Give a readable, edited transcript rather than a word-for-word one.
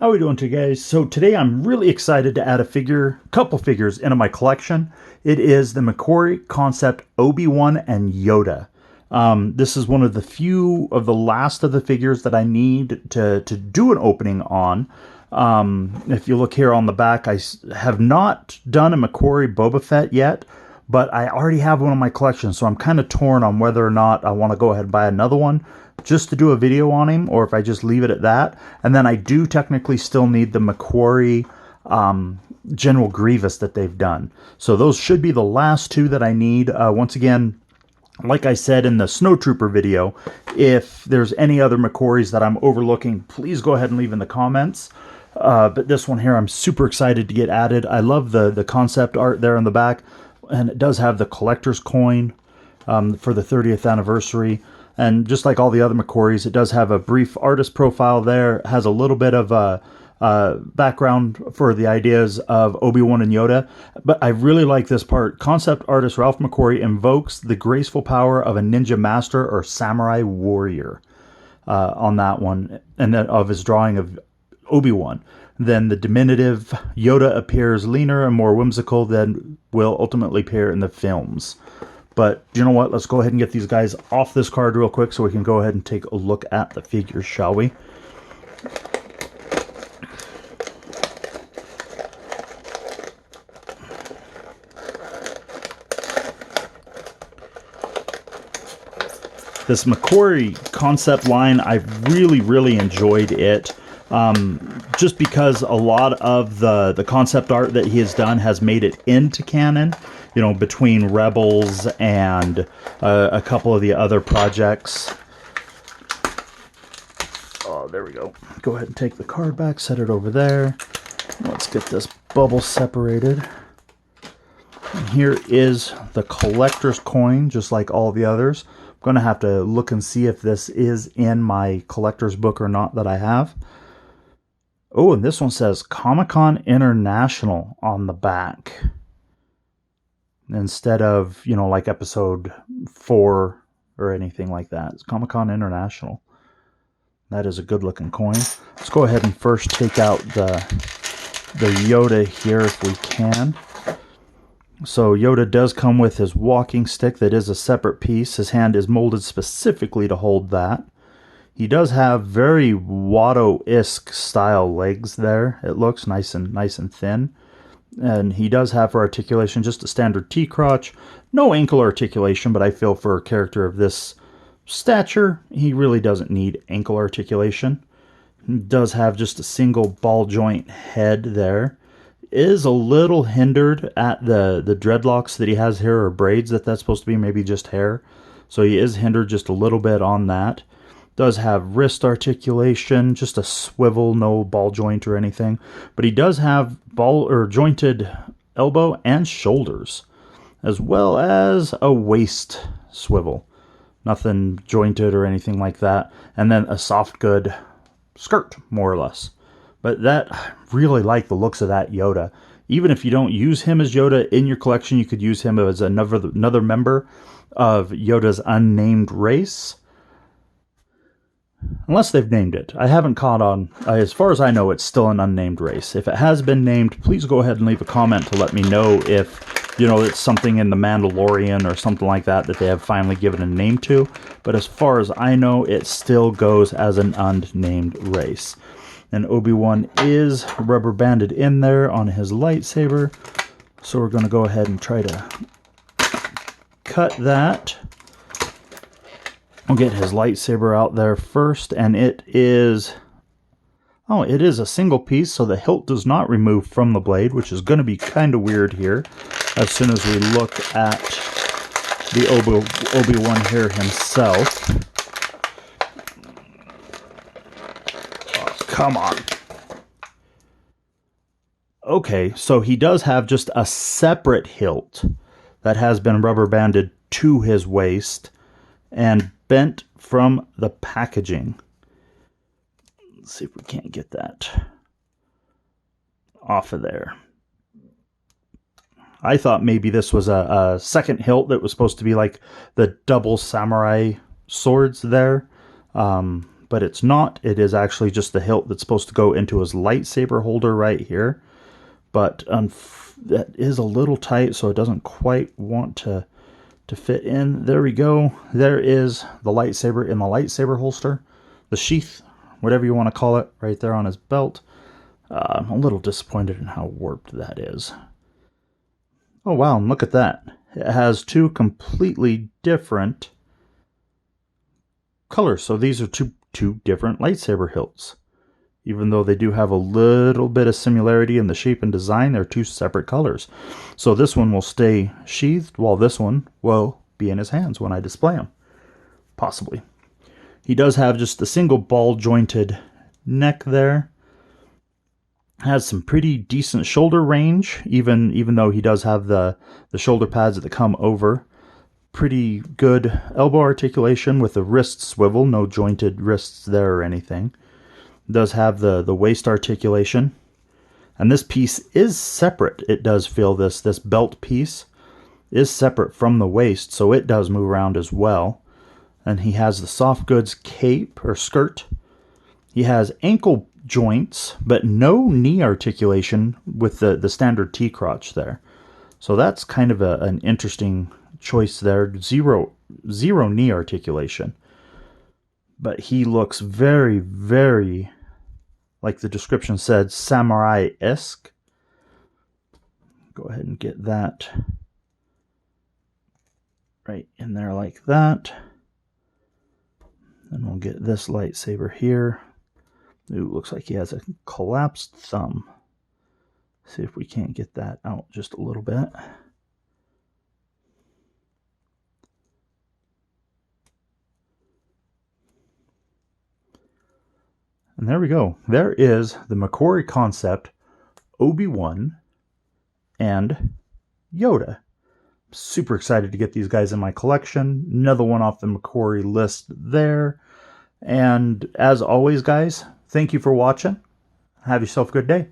How are we doing today, guys? So today I'm really excited to add a couple figures into my collection. It is the Mcquarrie concept Obi-Wan and Yoda. This is one of the few of the last of the figures that I need to do an opening on. If you look here on the back, have not done a Mcquarrie Boba Fett yet, but I already have one in my collection, so I'm kind of torn on whether or not I want to go ahead and buy another one just to do a video on him, or if I just leave it at that. And then I do technically still need the Mcquarrie General Grievous that they've done. So those should be the last two that I need. Once again, like I said in the Snowtrooper video, if there's any other Mcquarries that I'm overlooking, please go ahead and leave in the comments. But this one here, I'm super excited to get added. I love the concept art there on the back, and it does have the collector's coin for the 30th anniversary. And just like all the other Mcquarries, it does have a brief artist profile there. It has a little bit of a background for the ideas of Obi-Wan and Yoda. But I really like this part. Concept artist Ralph McQuarrie invokes the graceful power of a ninja master or samurai warrior on that one, and then of his drawing of Obi-Wan. Then the diminutive Yoda appears leaner and more whimsical than will ultimately appear in the films. But you know what? Let's go ahead and get these guys off this card real quick so we can go ahead and take a look at the figures, shall we? This Mcquarrie concept line, I've really enjoyed it. Just because a lot of the concept art that he has done has made it into canon, you know, between Rebels and a couple of the other projects. Oh, there we go. Go ahead and take the card back, set it over there. Let's get this bubble separated. And here is the collector's coin, just like all the others. I'm going to have to look and see if this is in my collector's book or not that I have. Oh, and this one says Comic-Con International on the back. Instead of, you know, like episode 4 or anything like that. It's Comic-Con International. That is a good looking coin. Let's go ahead and first take out the Yoda here if we can. So Yoda does come with his walking stick that is a separate piece. His hand is molded specifically to hold that. He does have very Watto-esque style legs there. It looks nice and thin. And he does have for articulation just a standard T-crotch. No ankle articulation, but I feel for a character of this stature, he really doesn't need ankle articulation. He does have just a single ball joint head there. Is a little hindered at the dreadlocks that he has here, or braids that's supposed to be, maybe just hair. So he is hindered just a little bit on that. Does have wrist articulation, just a swivel, no ball joint or anything. But he does have ball or jointed elbow and shoulders, as well as a waist swivel. Nothing jointed or anything like that. And then a soft good skirt, more or less. But that, I really like the looks of that Yoda. Even if you don't use him as Yoda in your collection, you could use him as another member of Yoda's unnamed race. Unless they've named it. I haven't caught on. As far as I know, it's still an unnamed race. If it has been named, please go ahead and leave a comment to let me know if, you know, it's something in The Mandalorian or something like that that they have finally given a name to. But as far as I know, it still goes as an unnamed race. And Obi-Wan is rubber banded in there on his lightsaber. So we're going to go ahead and try to cut that. We'll get his lightsaber out there first, and it is a single piece, so the hilt does not remove from the blade, which is going to be kind of weird here as soon as we look at the Obi-Wan here himself. Oh, come on. Okay, so he does have just a separate hilt that has been rubber banded to his waist and bent from the packaging. Let's see if we can't get that off of there. I thought maybe this was a second hilt that was supposed to be like the double samurai swords there. but it's not. It is actually just the hilt that's supposed to go into his lightsaber holder right here. But that is a little tight, so it doesn't quite want to fit in. There we go. There is the lightsaber in the lightsaber holster. The sheath, whatever you want to call it, right there on his belt. I'm a little disappointed in how warped that is. Oh wow, and look at that. It has two completely different colors. So these are two different lightsaber hilts. Even though they do have a little bit of similarity in the shape and design, they're two separate colors. So this one will stay sheathed, while this one will be in his hands when I display him. Possibly. He does have just a single ball-jointed neck there. Has some pretty decent shoulder range, even though he does have the shoulder pads that come over. Pretty good elbow articulation with the wrist swivel, no jointed wrists there or anything. Does have the waist articulation, and this piece is separate. It does feel this belt piece is separate from the waist, so it does move around as well. And he has the soft goods cape or skirt. He has ankle joints, but no knee articulation with the standard T-crotch there. So that's kind of an interesting choice there. Zero knee articulation. But he looks very, very, like the description said, samurai-esque. Go ahead and get that right in there like that. Then we'll get this lightsaber here. Ooh, looks like he has a collapsed thumb. See if we can't get that out just a little bit. And there we go. There is the Mcquarrie concept, Obi-Wan, and Yoda. Super excited to get these guys in my collection. Another one off the Mcquarrie list there. And as always, guys, thank you for watching. Have yourself a good day.